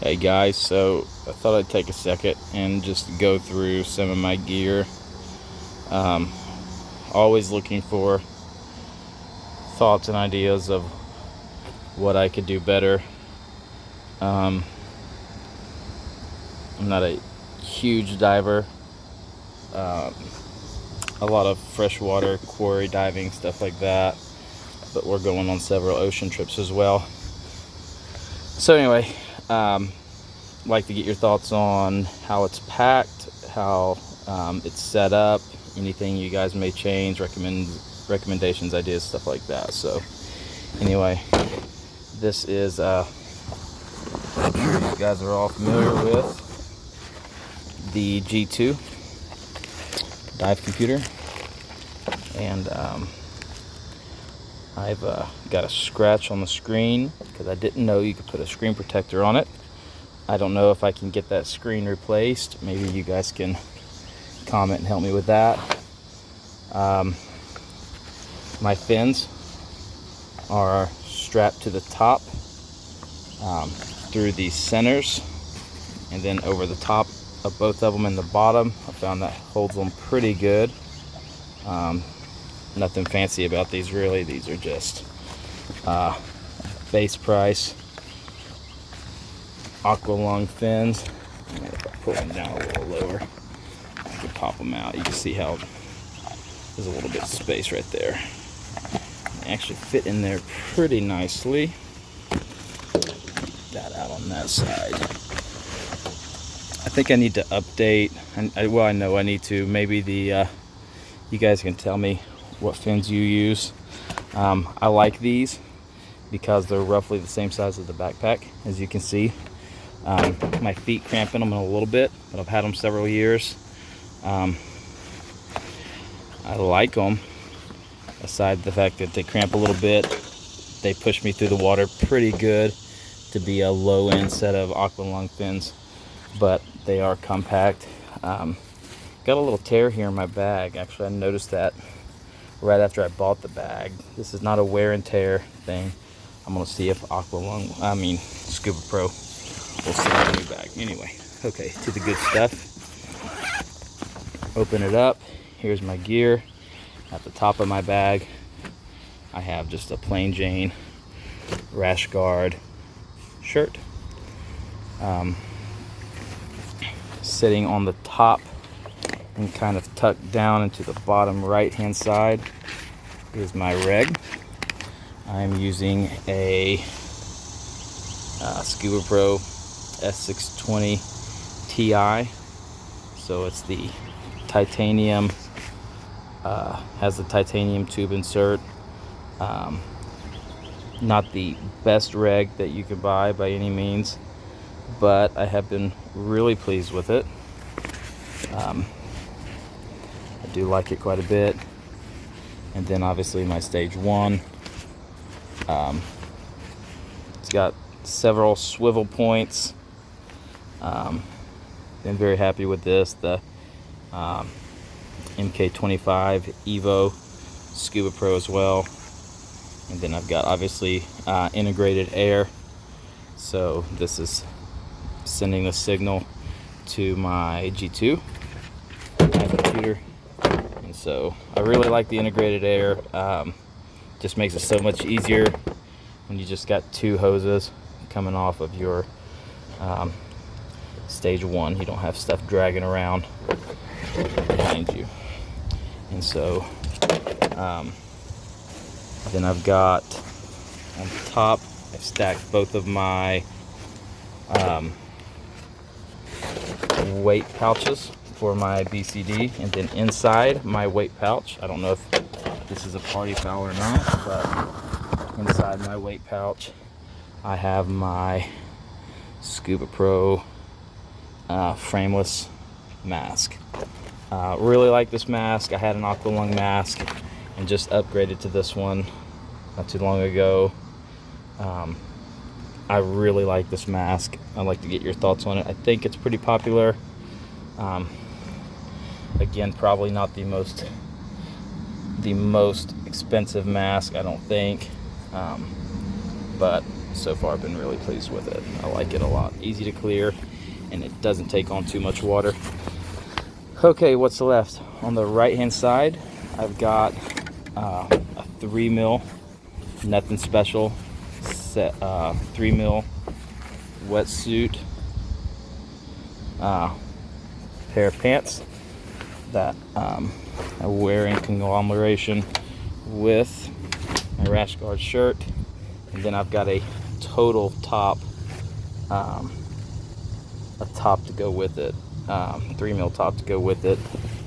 Hey guys, so I thought I'd take a second and just go through some of my gear. Um, Always looking for thoughts and ideas of what I could do better. I'm not a huge diver. Um, a lot of freshwater quarry diving, stuff like that. But we're going on several ocean trips as well. So anyway, like to get your thoughts on how it's packed, how it's set up, anything you guys may change, recommendations, ideas, stuff like that. So anyway, this is I'm sure you guys are all familiar with the G2 dive computer, and I've got a scratch on the screen because I didn't know you could put a screen protector on it. I don't know if I can get that screen replaced. Maybe you guys can comment and help me with that. My fins are strapped to the top through these centers, and then over the top of both of them in the bottom. I found that holds them pretty good. Nothing fancy about these really. These are just base price Aqualung fins. And if I pull them down a little lower, I can pop them out. You can see how there's a little bit of space right there. They actually fit in there pretty nicely. That out on that side. I think I need to update, and well, I know I need to. Maybe you guys can tell me what fins you use. I like these because they're roughly the same size as the backpack, as you can see. My feet cramp in them a little bit, but I've had them several years. I like them, aside the fact that they cramp a little bit. They push me through the water pretty good to be a low-end set of Aqualung fins, but they are compact. Got a little tear here in my bag. Actually, I noticed that right after I bought the bag. This is not a wear and tear thing. I'm gonna see if Scuba Pro will send a new bag. Anyway, okay, to the good stuff. Open it up. Here's my gear. At the top of my bag, I have just a plain Jane rash guard shirt. Sitting on the top and kind of tucked down into the bottom right hand side is my reg. I'm using a SCUBA Pro S620 Ti, so it's the titanium, has the titanium tube insert. Not the best reg that you can buy by any means, but I have been really pleased with it. I do like it quite a bit. And then obviously my stage 1. It's got several swivel points. Been very happy with this. The MK25 Evo Scuba Pro as well. And then I've got obviously integrated air. So this is sending the signal to my G2 computer. And so I really like the integrated air. Just makes it so much easier when you just got 2 hoses coming off of your stage 1. You don't have stuff dragging around behind you. And so then I've got on top, I've stacked both of my weight pouches for my BCD, and then inside my weight pouch, I don't know if this is a party foul or not, but inside my weight pouch I have my Scuba Pro frameless mask. Really like this mask. I had an Aqualung mask and just upgraded to this one not too long ago. I really like this mask. I'd like to get your thoughts on it. I think it's pretty popular. Again, probably not the most expensive mask, I don't think, but so far I've been really pleased with it. I like it a lot. Easy to clear, and it doesn't take on too much water. Okay, what's left? On the right hand side, I've got a 3 mil, nothing special, 3 mil wetsuit, pair of pants that I wear in conglomeration with my rash guard shirt, and then I've got a total top, a top to go with it, 3 mil top to go with it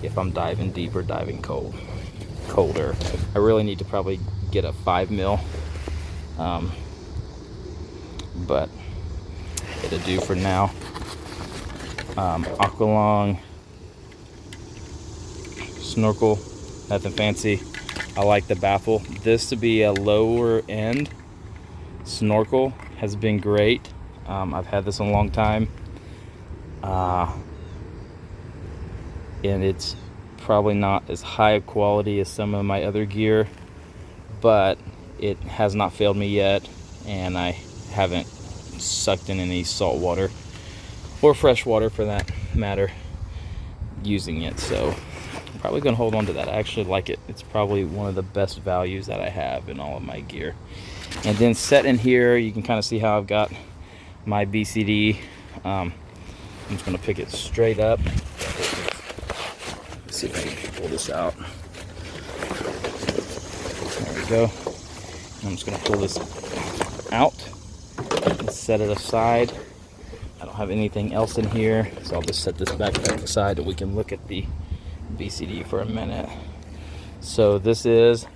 if I'm diving deep or diving colder. I really need to probably get a 5 mil, but it'll do for now. Aqualong snorkel, nothing fancy. I like the baffle. This to be a lower end snorkel has been great. I've had this a long time, and it's probably not as high of quality as some of my other gear, but it has not failed me yet, and I haven't sucked in any salt water or fresh water for that matter using it. So I'm probably gonna hold on to that. I actually like it. It's probably one of the best values that I have in all of my gear. And then set in here, you can kind of see how I've got my BCD. I'm just gonna pick it straight up. Let's see if I can pull this out. There we go. I'm just gonna pull this out and set it aside. I don't have anything else in here, so I'll just set this back aside and we can look at the BCD for a minute. So this is,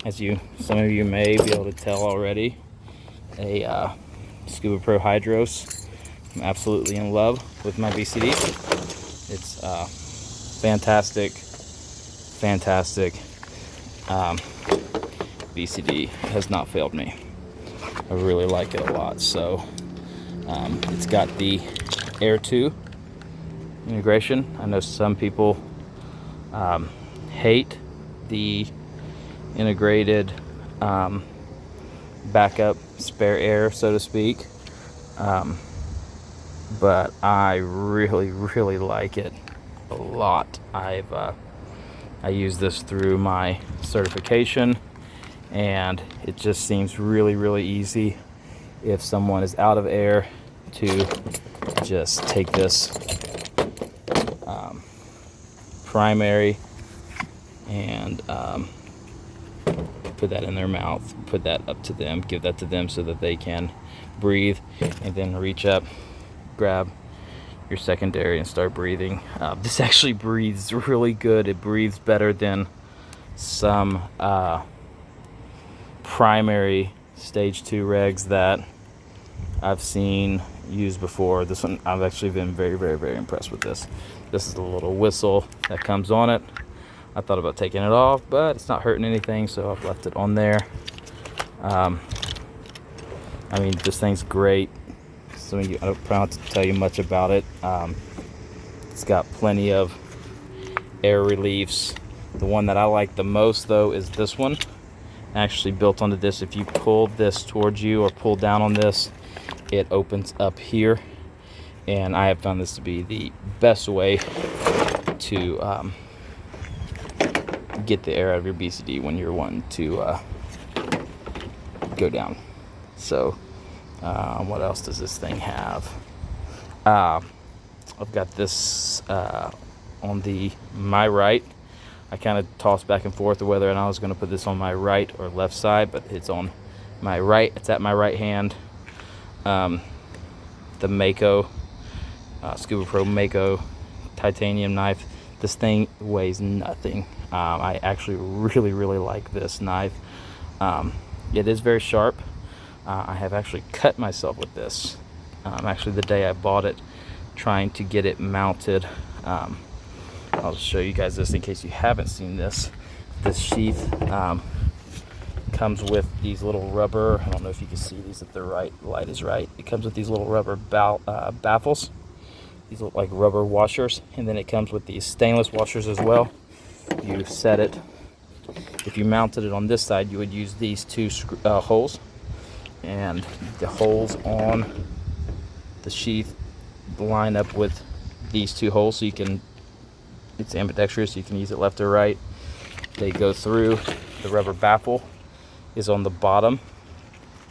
as some of you may be able to tell already, a Scuba Pro Hydros. I'm absolutely in love with my BCD. It's fantastic. BCD has not failed me. I really like it a lot. So it's got the Air 2 integration. I know some people hate the integrated backup spare air, so to speak, but I really like it a lot. I use this through my certification, and it just seems really easy if someone is out of air to just take this primary and put that in their mouth, put that up to them, give that to them so that they can breathe, and then reach up, grab your secondary and start breathing. This actually breathes really good. It breathes better than some primary stage 2 regs that I've seen used before. This one, I've actually been very impressed with this. This is the little whistle that comes on it. I thought about taking it off, but it's not hurting anything, so I've left it on there. I mean, this thing's great. So I don't probably have to tell you much about it. It's got plenty of air reliefs. The one that I like the most, though, is this one. Actually built onto this. If you pull this towards you or pull down on this, it opens up here, and I have found this to be the best way to get the air out of your BCD when you're wanting to go down. So what else does this thing have? I've got this on my right. I kind of tossed back and forth whether or not I was going to put this on my right or left side, but it's on my right. It's at my right hand. The Mako, Scuba Pro Mako titanium knife. This thing weighs nothing. I actually really like this knife. It is very sharp. I have actually cut myself with this. Actually, the day I bought it, trying to get it mounted. I'll show you guys this in case you haven't seen this. This sheath comes with these little rubber, I don't know if you can see these if the light is right. It comes with these little rubber baffles. These look like rubber washers, and then it comes with these stainless washers as well. You set it, if you mounted it on this side, you would use these two holes, and the holes on the sheath line up with these two holes, so you can, it's ambidextrous, so you can use it left or right. They go through. The rubber baffle is on the bottom,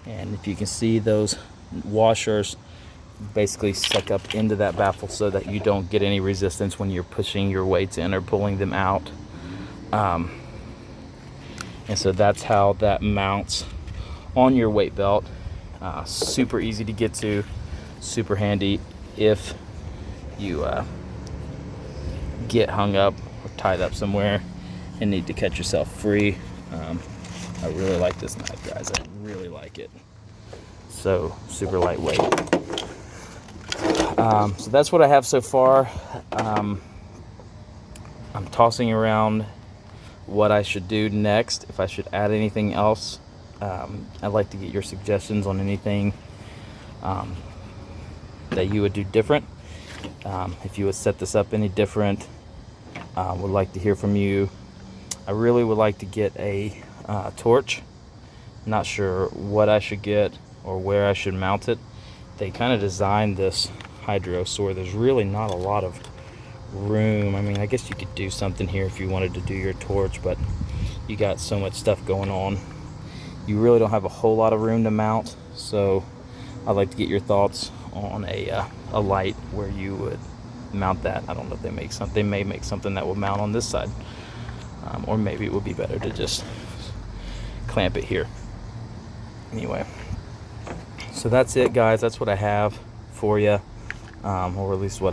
and if you can see, those washers basically suck up into that baffle so that you don't get any resistance when you're pushing your weights in or pulling them out. And so that's how that mounts on your weight belt. Super easy to get to, super handy if you get hung up or tied up somewhere and need to catch yourself free. I really like this knife, guys. I really like it. So super lightweight. So that's what I have so far. I'm tossing around what I should do next, if I should add anything else. I'd like to get your suggestions on anything that you would do different. If you would set this up any different, would like to hear from you. I really would like to get a torch. Not sure what I should get or where I should mount it. They kind of designed this hydro so where there's really not a lot of room. I mean, I guess you could do something here if you wanted to do your torch, but you got so much stuff going on, you really don't have a whole lot of room to mount. So I'd like to get your thoughts on a light where you would mount that. I don't know if they make something. They may make something that will mount on this side, or maybe it would be better to just clamp it here. Anyway, so that's it, guys. That's what I have for you, or at least what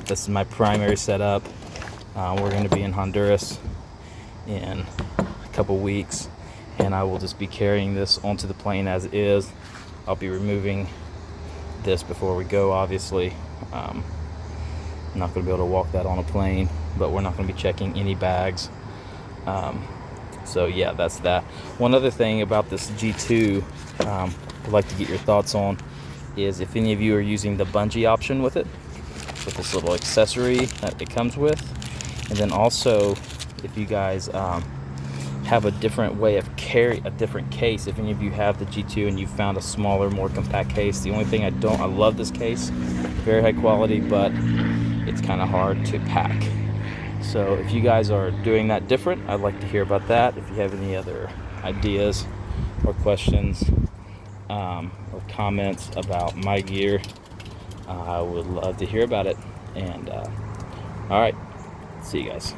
this is my primary setup. We're going to be in Honduras in a couple weeks, and I will just be carrying this onto the plane as is. I'll be removing this before we go, obviously. I'm not going to be able to walk that on a plane, but we're not going to be checking any bags. So yeah, that's that. One other thing about this G2 I'd like to get your thoughts on is if any of you are using the bungee option with it, with this little accessory that it comes with. And then also, if you guys have a different way of a different case. If any of you have the G2 and you found a smaller, more compact case. The only thing I love this case, very high quality, but it's kind of hard to pack. So if you guys are doing that different, I'd like to hear about that. If you have any other ideas or questions or comments about my gear, I would love to hear about it. And all right, see you guys.